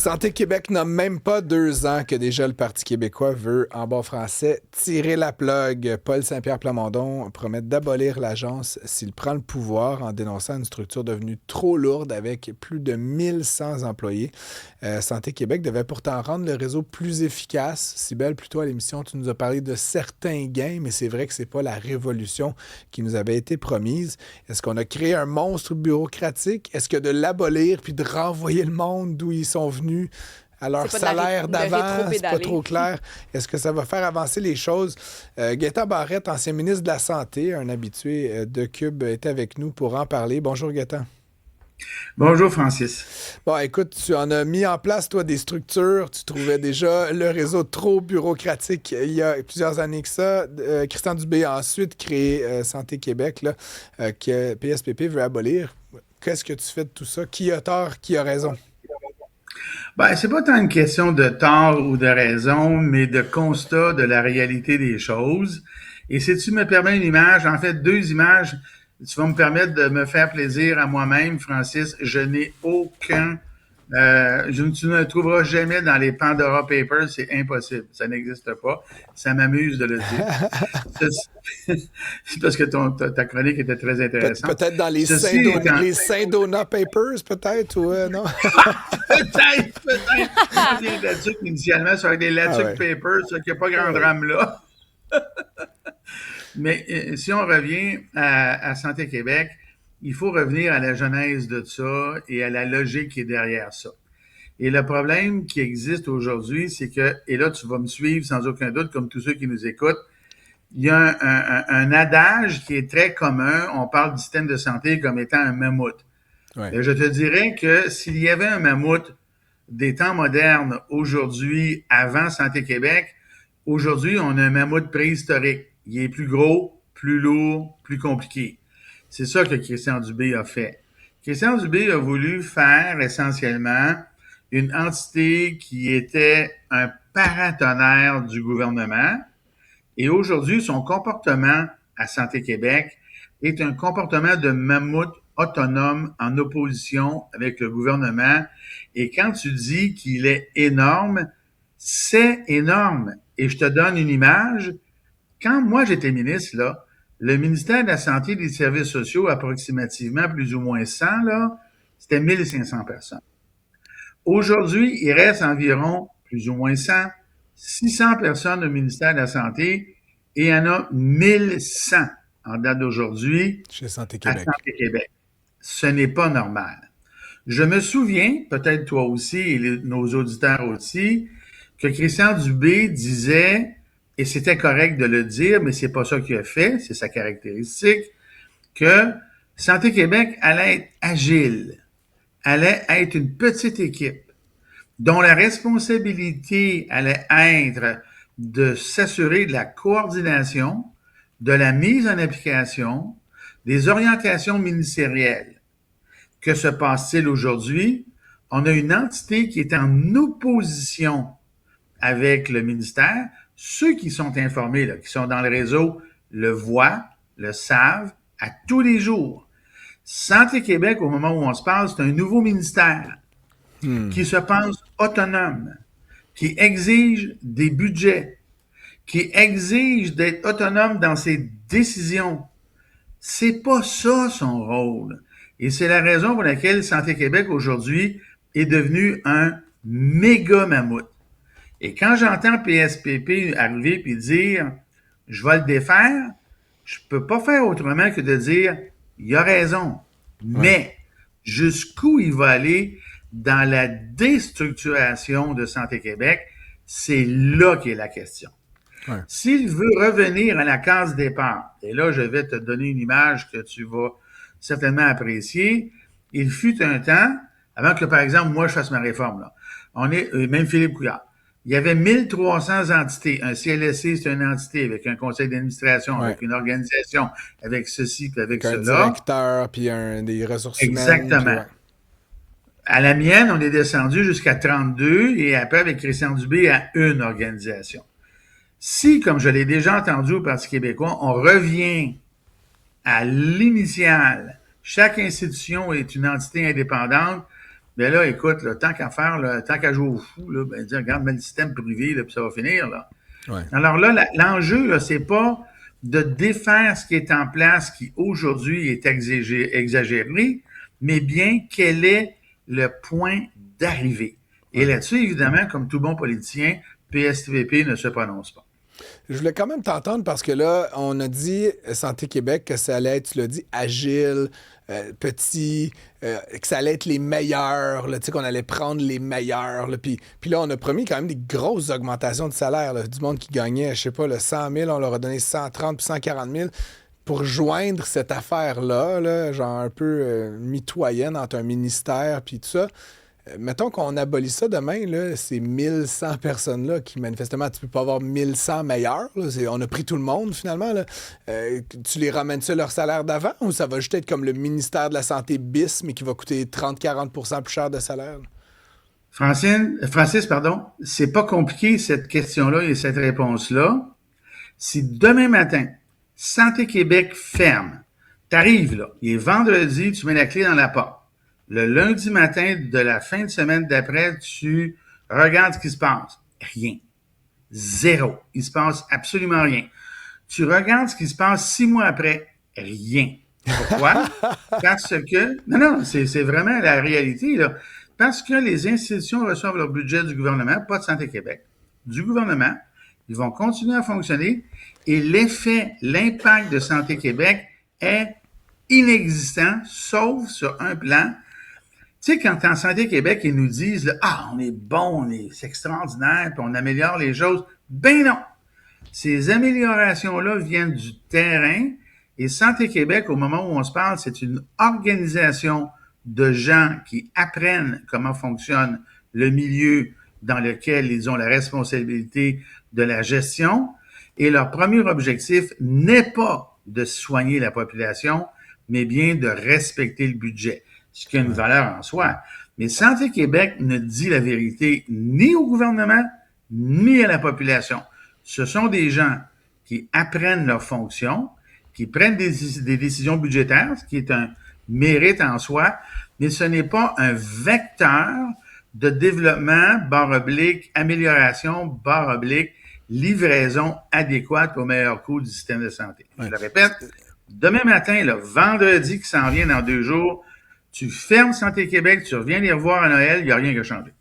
Santé Québec n'a même pas 2 ans que déjà le Parti québécois veut, en bon français, tirer la plug. Paul Saint-Pierre Plamondon promet d'abolir l'agence s'il prend le pouvoir en dénonçant une structure devenue trop lourde avec plus de 1100 employés. Santé Québec devait pourtant rendre le réseau plus efficace. Sybelle, plus tôt à l'émission, tu nous as parlé de certains gains, mais c'est vrai que c'est pas la révolution qui nous avait été promise. Est-ce qu'on a créé un monstre bureaucratique? Est-ce que de l'abolir puis de renvoyer le monde d'où ils sont venus à leur salaire d'avant, c'est pas trop clair. Est-ce que ça va faire avancer les choses? Gaétan Barrette, ancien ministre de la Santé, un habitué de Cube, est avec nous pour en parler. Bonjour Gaétan. Bonjour Francis. Bon, écoute, tu en as mis en place, toi, des structures. Tu trouvais déjà le réseau trop bureaucratique il y a plusieurs années que ça. Christian Dubé a ensuite créé Santé Québec, là, que PSPP veut abolir. Qu'est-ce que tu fais de tout ça? Qui a tort, qui a raison? Ben, c'est pas tant une question de tort ou de raison, mais de constat de la réalité des choses. Et si tu me permets une image, en fait, 2 images, tu vas me permettre de me faire plaisir à moi-même, Francis. Je n'ai aucun... tu ne le trouveras jamais dans les Pandora Papers, c'est impossible. Ça n'existe pas. Ça m'amuse de le dire. C'est parce que ta chronique était très intéressante. Peut-être dans les Saint-Donat Papers, peut-être, ou non? Peut-être. Des Latuc, initialement, ça aurait des Latuc Papers, ça, qu'il n'y a pas grand drame là. Mais si on revient à Santé Québec, il faut revenir à la genèse de ça et à la logique qui est derrière ça. Et le problème qui existe aujourd'hui, c'est que, et là tu vas me suivre sans aucun doute, comme tous ceux qui nous écoutent, il y a un adage qui est très commun, on parle du système de santé comme étant un mammouth. Ouais. Et je te dirais que s'il y avait un mammouth des temps modernes aujourd'hui, avant Santé Québec, aujourd'hui on a un mammouth préhistorique. Il est plus gros, plus lourd, plus compliqué. C'est ça que Christian Dubé a fait. Christian Dubé a voulu faire essentiellement une entité qui était un paratonnerre du gouvernement. Et aujourd'hui, son comportement à Santé Québec est un comportement de mammouth autonome en opposition avec le gouvernement. Et quand tu dis qu'il est énorme, c'est énorme. Et je te donne une image. Quand moi j'étais ministre, là, le ministère de la Santé et des Services sociaux, approximativement plus ou moins 100, là, c'était 1500 personnes. Aujourd'hui, il reste environ plus ou moins 600 personnes au ministère de la Santé et il y en a 1100 en date d'aujourd'hui chez Santé Québec. À Santé Québec. Ce n'est pas normal. Je me souviens, peut-être toi aussi et nos auditeurs aussi, que Christian Dubé disait, et c'était correct de le dire, mais c'est pas ça qu'il a fait, c'est sa caractéristique, que Santé Québec allait être agile, allait être une petite équipe dont la responsabilité allait être de s'assurer de la coordination, de la mise en application, des orientations ministérielles. Que se passe-t-il aujourd'hui? On a une entité qui est en opposition avec le ministère. Ceux qui sont informés, là, qui sont dans le réseau, le voient, le savent à tous les jours. Santé Québec, au moment où on se parle, c'est un nouveau ministère qui se pense autonome, qui exige des budgets, qui exige d'être autonome dans ses décisions. C'est pas ça son rôle. Et c'est la raison pour laquelle Santé Québec aujourd'hui est devenu un méga mammouth. Et quand j'entends PSPP arriver puis dire « je vais le défaire », je peux pas faire autrement que de dire « il a raison ». Mais jusqu'où il va aller dans la déstructuration de Santé Québec, c'est là qu'est la question. Ouais. S'il veut revenir à la case départ, et là je vais te donner une image que tu vas certainement apprécier, il fut un temps, avant que par exemple moi je fasse ma réforme, là, même Philippe Couillard, il y avait 1300 entités. Un CLSC, c'est une entité avec un conseil d'administration, avec une organisation, avec ceci, puis avec cela. Un directeur, puis des ressources humaines. Exactement. À la mienne, on est descendu jusqu'à 32 et après, avec Christian Dubé, à une organisation. Si, comme je l'ai déjà entendu au Parti québécois, on revient à l'initiale, chaque institution est une entité indépendante, Mais là, écoute, là, tant qu'à faire, là, tant qu'à jouer au fou, là, ben, dire, regarde, mets le système privé, là, puis ça va finir, là. Ouais. Alors là, l'enjeu, là, c'est pas de défaire ce qui est en place, qui aujourd'hui est exagéré, mais bien quel est le point d'arrivée. Et là-dessus, évidemment, comme tout bon politicien, PSTVP ne se prononce pas. Je voulais quand même t'entendre parce que là, on a dit Santé Québec que ça allait être, tu l'as dit, agile, petit, que ça allait être les meilleurs, là, tu sais, qu'on allait prendre les meilleurs. Là, puis là, on a promis quand même des grosses augmentations de salaire. Là, du monde qui gagnait, je sais pas, le 100 000, on leur a donné 130 puis 140 000 pour joindre cette affaire-là, là, genre un peu mitoyenne entre un ministère puis tout ça. Mettons qu'on abolit ça demain, là, ces 1100 personnes-là qui, manifestement, tu peux pas avoir 1100 meilleurs. Là, on a pris tout le monde, finalement. Là. Tu les ramènes ça leur salaire d'avant ou ça va juste être comme le ministère de la Santé bis, mais qui va coûter 30-40% plus cher de salaire? Là? Francis, pardon, c'est pas compliqué cette question-là et cette réponse-là. Si demain matin, Santé Québec ferme, t'arrives là, il est vendredi, tu mets la clé dans la porte. Le lundi matin de la fin de semaine d'après, tu regardes ce qui se passe. Rien. Zéro. Il se passe absolument rien. Tu regardes ce qui se passe 6 mois après. Rien. Pourquoi? Parce que, non, c'est vraiment la réalité, là. Parce que les institutions reçoivent leur budget du gouvernement, pas de Santé Québec, du gouvernement. Ils vont continuer à fonctionner et l'impact de Santé Québec est inexistant, sauf sur un plan. Tu sais, quand en Santé Québec, ils nous disent, là, on est bon, c'est extraordinaire, puis on améliore les choses. Ben non! Ces améliorations-là viennent du terrain et Santé Québec, au moment où on se parle, c'est une organisation de gens qui apprennent comment fonctionne le milieu dans lequel ils ont la responsabilité de la gestion. Et leur premier objectif n'est pas de soigner la population, mais bien de respecter le budget, ce qui a une valeur en soi. Mais Santé Québec ne dit la vérité ni au gouvernement, ni à la population. Ce sont des gens qui apprennent leurs fonctions, qui prennent des décisions budgétaires, ce qui est un mérite en soi, mais ce n'est pas un vecteur de développement, amélioration, livraison adéquate au meilleur coût du système de santé. Je le répète, demain matin, le vendredi qui s'en vient dans 2 jours, tu fermes Santé Québec, tu reviens les revoir à Noël, il n'y a rien qui a changé.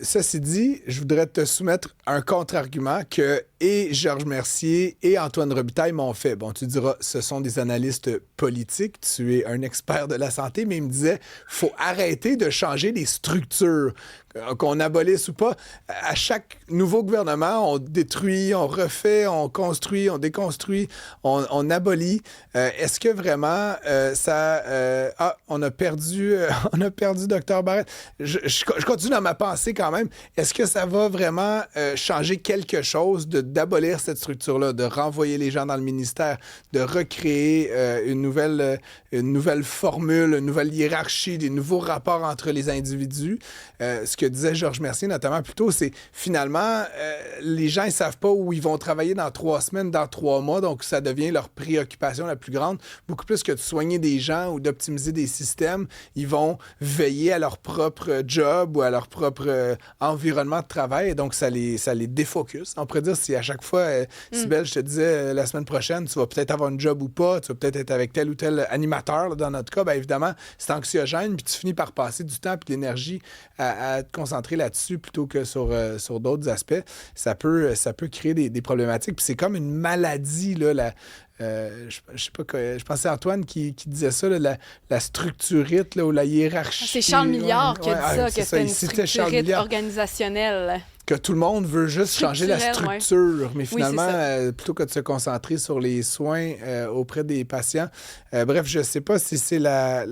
Ceci dit, je voudrais te soumettre un contre-argument que et Georges Mercier et Antoine Robitaille m'ont fait. Bon, tu diras, ce sont des analystes politiques, tu es un expert de la santé, mais ils me disaient, faut arrêter de changer les structures, qu'on abolisse ou pas. À chaque nouveau gouvernement, on détruit, on refait, on construit, on déconstruit, on abolit. Est-ce que vraiment on a perdu Dr Barrette? Je continue dans ma pensée quand même. Est-ce que ça va vraiment changer quelque chose d'abolir cette structure-là, de renvoyer les gens dans le ministère, de recréer une nouvelle formule, une nouvelle hiérarchie, des nouveaux rapports entre les individus? Ce que disait Georges Mercier notamment plus tôt, c'est finalement, les gens ne savent pas où ils vont travailler dans 3 semaines, dans 3 mois, donc ça devient leur préoccupation la plus grande. Beaucoup plus que de soigner des gens ou d'optimiser des systèmes, ils vont veiller à leur propre job ou à leur propre environnement de travail, et donc ça les défocus. On pourrait dire si à chaque fois, Cybèle, je te disais la semaine prochaine, tu vas peut-être avoir un job ou pas, tu vas peut-être être avec tel ou tel animateur, là, dans notre cas, bien évidemment, c'est anxiogène, puis tu finis par passer du temps et de l'énergie à te concentrer là-dessus plutôt que sur d'autres aspects. Ça peut créer des problématiques. Puis c'est comme une maladie, là, je sais pas, je pensais à Antoine qui disait ça, là, la structurite là, ou la hiérarchie. C'est Charles Milliard qui a dit ça, que c'est c'était une structurite organisationnelle. Que tout le monde veut juste changer la structure, mais finalement, plutôt que de se concentrer sur les soins auprès des patients. Bref, je ne sais pas si c'est la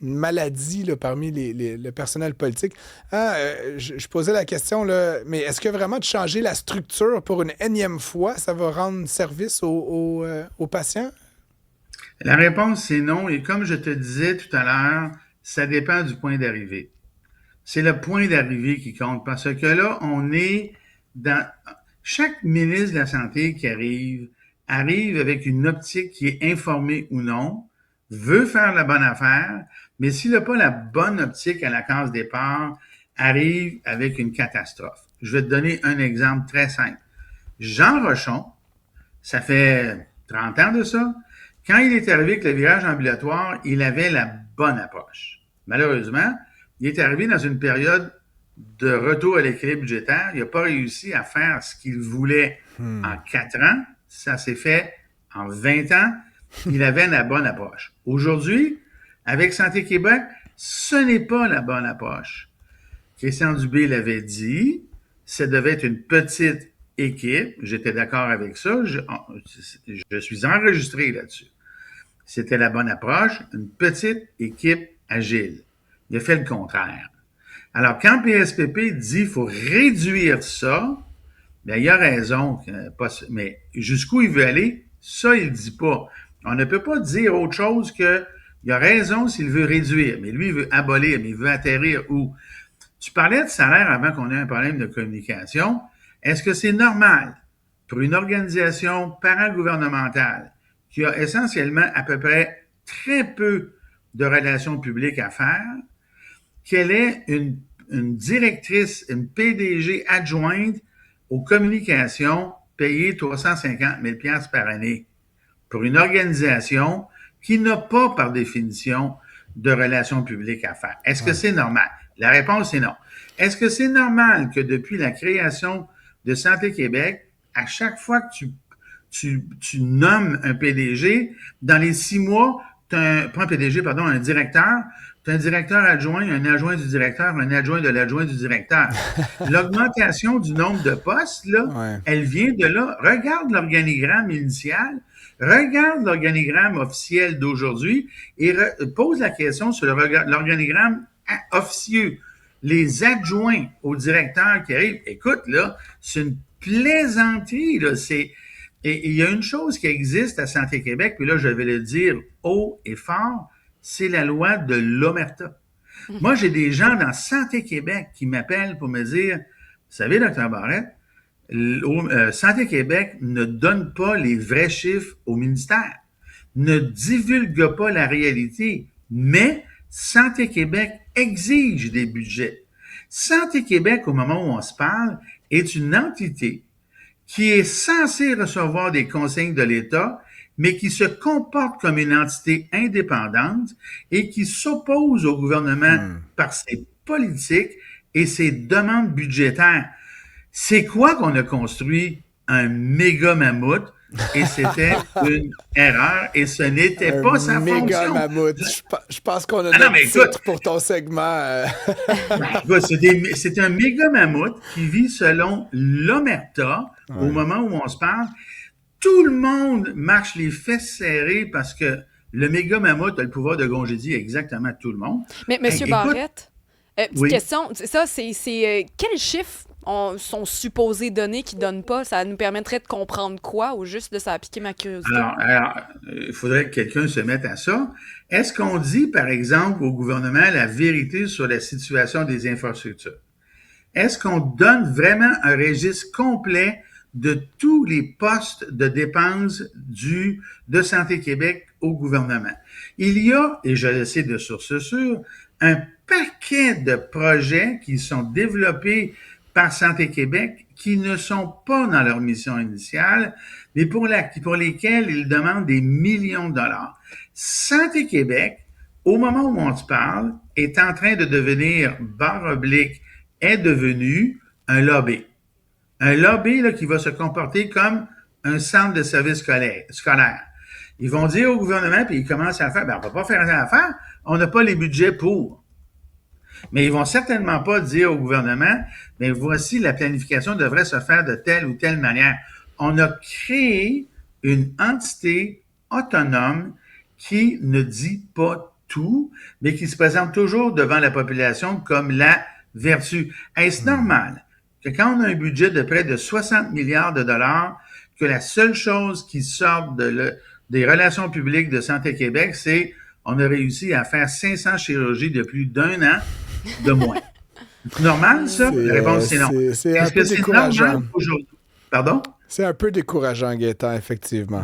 maladie là, parmi le personnel politique. Je posais la question, là, mais est-ce que vraiment de changer la structure pour une énième fois, ça va rendre service aux patients? La réponse, c'est non. Et comme je te disais tout à l'heure, ça dépend du point d'arrivée. C'est le point d'arrivée qui compte parce que là, on est dans... Chaque ministre de la Santé qui arrive avec une optique qui est informée ou non, veut faire la bonne affaire, mais s'il n'a pas la bonne optique à la case départ, arrive avec une catastrophe. Je vais te donner un exemple très simple. Jean Rochon, ça fait 30 ans de ça, quand il est arrivé avec le virage ambulatoire, il avait la bonne approche. Malheureusement, il est arrivé dans une période de retour à l'équilibre budgétaire. Il n'a pas réussi à faire ce qu'il voulait en 4 ans. Ça s'est fait en 20 ans. Il avait la bonne approche. Aujourd'hui, avec Santé Québec, ce n'est pas la bonne approche. Christian Dubé l'avait dit, ça devait être une petite équipe. J'étais d'accord avec ça. Je suis enregistré là-dessus. C'était la bonne approche, une petite équipe agile. Il a fait le contraire. Alors, quand PSPP dit qu'il faut réduire ça, bien, il a raison. Mais jusqu'où il veut aller, ça, il ne dit pas. On ne peut pas dire autre chose que il a raison s'il veut réduire, mais lui, il veut abolir, mais il veut atterrir où? Tu parlais de salaire avant qu'on ait un problème de communication. Est-ce que c'est normal pour une organisation paragouvernementale qui a essentiellement à peu près très peu de relations publiques à faire, qu'elle ait une directrice, une PDG adjointe aux communications payée 350 000 $ par année pour une organisation qui n'a pas, par définition, de relations publiques à faire? Est-ce que c'est normal? La réponse est non. Est-ce que c'est normal que depuis la création de Santé Québec, à chaque fois que tu nommes un PDG, dans les 6 mois, pas un PDG, pardon, un directeur, tu as un directeur adjoint, un adjoint du directeur, un adjoint de l'adjoint du directeur. L'augmentation du nombre de postes, là, elle vient de là. Regarde l'organigramme initial, regarde l'organigramme officiel d'aujourd'hui et pose la question sur l'organigramme officieux. Les adjoints au directeur qui arrivent, écoute, là, c'est une plaisanterie, là, et il y a une chose qui existe à Santé Québec, puis là, je vais le dire haut et fort, c'est la loi de l'omerta. Moi, j'ai des gens dans Santé Québec qui m'appellent pour me dire, vous savez, Dr. Barrette, Santé Québec ne donne pas les vrais chiffres au ministère, ne divulgue pas la réalité, mais Santé Québec exige des budgets. Santé Québec, au moment où on se parle, est une entité qui est censée recevoir des consignes de l'État, mais qui se comporte comme une entité indépendante et qui s'oppose au gouvernement par ses politiques et ses demandes budgétaires. C'est quoi qu'on a construit? Un méga mammouth, et c'était une erreur, et ce n'était pas sa fonction. Méga mammouth. Je pense qu'on a notre titre pour ton segment. C'est un méga mammouth qui vit selon l'omerta au moment où on se parle. Tout le monde marche les fesses serrées parce que le méga mammouth a le pouvoir de congédier exactement tout le monde. Mais M. Barrette, petite question, ça, c'est quels chiffres sont supposés donner qui ne donnent pas? Ça nous permettrait de comprendre quoi, ou juste de s'appliquer ma curiosité? Alors, il faudrait que quelqu'un se mette à ça. Est-ce qu'on dit, par exemple, au gouvernement la vérité sur la situation des infrastructures? Est-ce qu'on donne vraiment un registre complet de tous les postes de dépenses de Santé Québec au gouvernement? Il y a, et je le sais de source sûre, un paquet de projets qui sont développés par Santé Québec qui ne sont pas dans leur mission initiale, mais pour lesquels ils demandent des millions de dollars. Santé Québec, au moment où on se parle, est en train de devenir, est devenu un lobby. Un lobby là, qui va se comporter comme un centre de services scolaire. Ils vont dire au gouvernement, puis ils commencent à faire, on ne peut pas faire une affaire, on n'a pas les budgets pour. Mais ils vont certainement pas dire au gouvernement, mais voici la planification devrait se faire de telle ou telle manière. On a créé une entité autonome qui ne dit pas tout, mais qui se présente toujours devant la population comme la vertu. Est-ce normal que quand on a un budget de près de 60 milliards de dollars, que la seule chose qui sort des relations publiques de Santé Québec, c'est on a réussi à faire 500 chirurgies de plus d'1 an de moins. C'est normal, ça? La réponse, c'est non. Est-ce que c'est normal aujourd'hui? Pardon? C'est un peu décourageant, Gaétan, effectivement.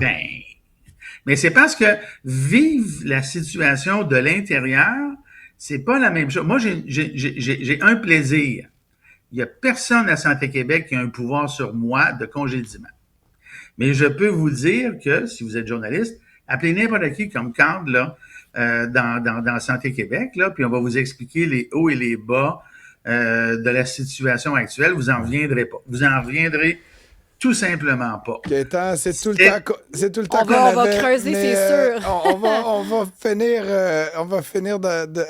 Mais c'est parce que vivre la situation de l'intérieur, C'est pas la même chose. Moi, j'ai un plaisir. Il n'y a personne à Santé Québec qui a un pouvoir sur moi de congédiement. Mais je peux vous dire que, si vous êtes journaliste, appelez n'importe qui comme cadre là, dans Santé Québec, là, puis on va vous expliquer les hauts et les bas de la situation actuelle. Vous en reviendrez pas. Vous en reviendrez tout simplement pas. Gaëtan, c'est tout le temps qu'on avait. On va creuser, mais, c'est sûr. on va finir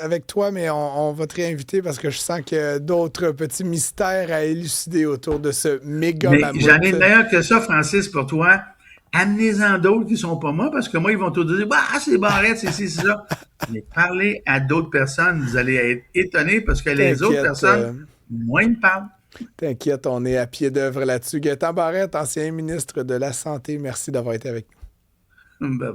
avec toi, mais on va te réinviter parce que je sens qu'il y a d'autres petits mystères à élucider autour de ce méga mammouth. J'en ai meilleur que ça, Francis, pour toi. Amenez-en d'autres qui sont pas moi, parce que moi, ils vont tout dire, bah, c'est Barrette, c'est ça. Mais parlez à d'autres personnes, vous allez être étonnés parce que les autres personnes, moins ils me parlent. T'inquiète, on est à pied d'œuvre là-dessus. Gaëtan Barrette, ancien ministre de la Santé, merci d'avoir été avec nous. Bye bye.